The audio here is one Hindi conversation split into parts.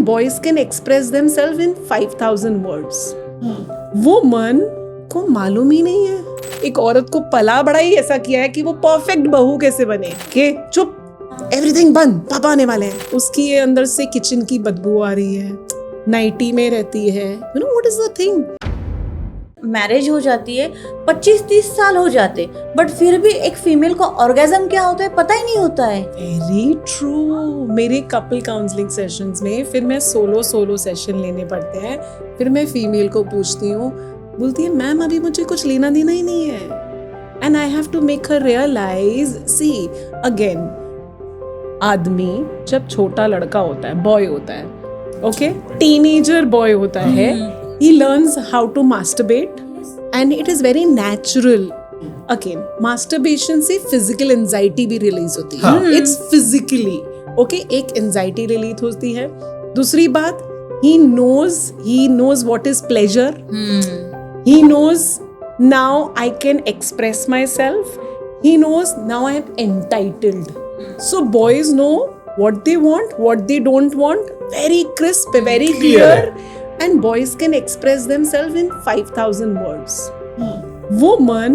boys can express themselves in 5,000 words. Woman को मालूम ही नहीं है, एक औरत को पला बड़ा ही ऐसा किया है कि वो परफेक्ट बहू कैसे बने, कि चुप एवरीथिंग बंद, पापा आने वाले हैं। उसकी ये अंदर से किचन की बदबू आ रही है, नाइटी में रहती है, you know what is the thing. Marriage हो जाती है, 25-30 साल हो जाते, बट फिर भी एक फीमेल को ऑर्गेजम क्या होता है पता ही नहीं होता है। Very true. मेरे कपल काउंसलिंग सेशंस में फिर मैं सोलो सेशन लेने पड़ते हैं, फिर मैं फीमेल को पूछती हूँ, बोलती है मैम अभी मुझे कुछ लेना देना ही नहीं है, and I have to make her realise. See again, आदमी जब छोटा लड़का होता है, बॉय होता है, ओके, टीनेजर बॉय होता है, he learns how to masturbate and it is very natural. Again, masturbation से physical anxiety भी release होती है, it's physically, okay, एक anxiety release होती है। दूसरी बात, he knows what is pleasure, he knows now I can express myself, he knows now I am entitled. So boys know what they want, what they don't want, very crisp, very clear. And boys can express themselves in 5,000 words. Woman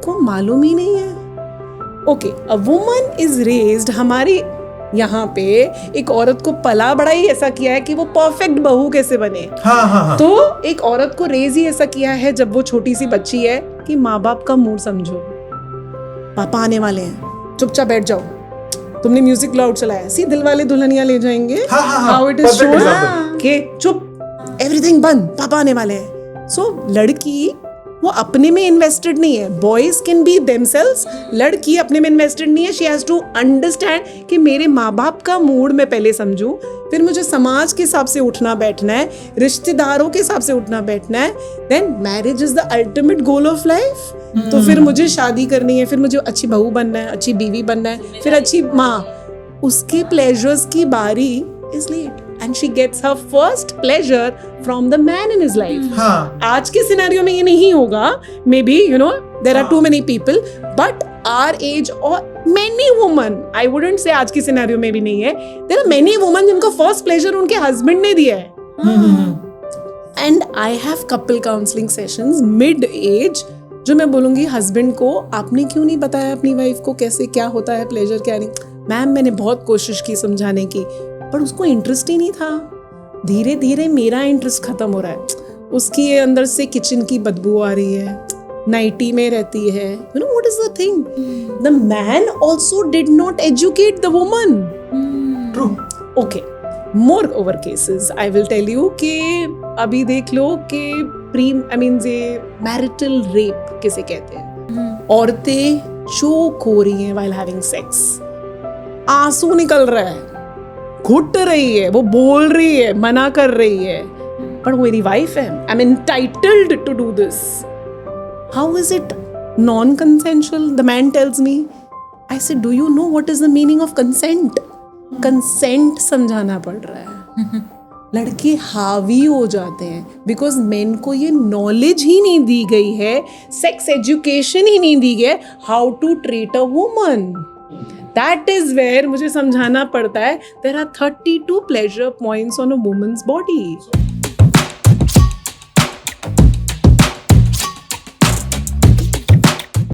को मालूम ही नहीं है। Okay, a woman is raised, हमारे यहाँ पे एक औरत को पला बड़ा ही ऐसा किया है कि वो परफेक्ट बहू कैसे बने। हाँ. तो एक औरत को रेज ही ऐसा किया है जब वो छोटी सी बच्ची है कि माँ बाप का मूड समझो, पापा आने वाले हैं, चुपचाप बैठ जाओ, तुमने म्यूजिक लाउड चलाया, सी दिल वाले दुल्हनिया ले जाएंगे, हाउ इट इज शोन कि चुप एवरीथिंग बंद, पापा आने वाले हैं। सो लड़की वो अपने में इन्वेस्टेड नहीं है, बॉयज कैन बी देमसेल्व्स, लड़की अपने में इन्वेस्टेड नहीं है। शी हैज टू अंडरस्टैंड कि मेरे माँ बाप का मूड मैं पहले समझूं, फिर मुझे समाज के हिसाब से उठना बैठना है, रिश्तेदारों के हिसाब से उठना बैठना है, then marriage is the ultimate goal of life. तो फिर मुझे शादी करनी है, फिर मुझे अच्छी बहू बनना है, अच्छी बीवी बनना है, फिर अच्छी माँ, उसके प्लेजर्स की बारी is late and she gets her first pleasure from the man in his life. आज के सिनेरियो में ये नहीं होगा, maybe you know there are too many people, but our age or many women, I wouldn't say आज के सिनेरियो में भी नहीं है, there are many women जिनको first pleasure उनके husband ने दिया है। And I have couple counseling sessions mid age, जो मैं बोलूँगी हस्बैंड को, आपने क्यों नहीं बताया अपनी वाइफ को कैसे क्या होता है प्लेजर क्या नहीं। मैम मैंने बहुत कोशिश की समझाने की, पर उसको इंटरेस्ट ही नहीं था। धीरे धीरे मेरा इंटरेस्ट खत्म हो रहा है, उसकी ये अंदर से किचन की बदबू आ रही है, नाइटी में रहती है, you know what is the thing. The man also did not educate the woman. True. Okay, moreover cases I will tell you कि अभी देख लो कि मैरिटल रेप किसे कहते हैं, औरतें चोक हो रही हैं व्हाइल हैविंग सेक्स, आंसू निकल रहा है, घुट रही है, वो बोल रही है, मना कर रही है, पर वो मेरी वाइफ है, I am entitled to do this. How is it non consensual? The man tells me, I said do you know what is the meaning of consent? Consent समझाना पड़ रहा है। लड़के हावी हो जाते हैं बिकॉज मेन को ये नॉलेज ही नहीं दी गई है, सेक्स एजुकेशन ही नहीं दी गई, how to treat a woman. That is where मुझे समझाना पड़ता है there are 32 pleasure points on a woman's body.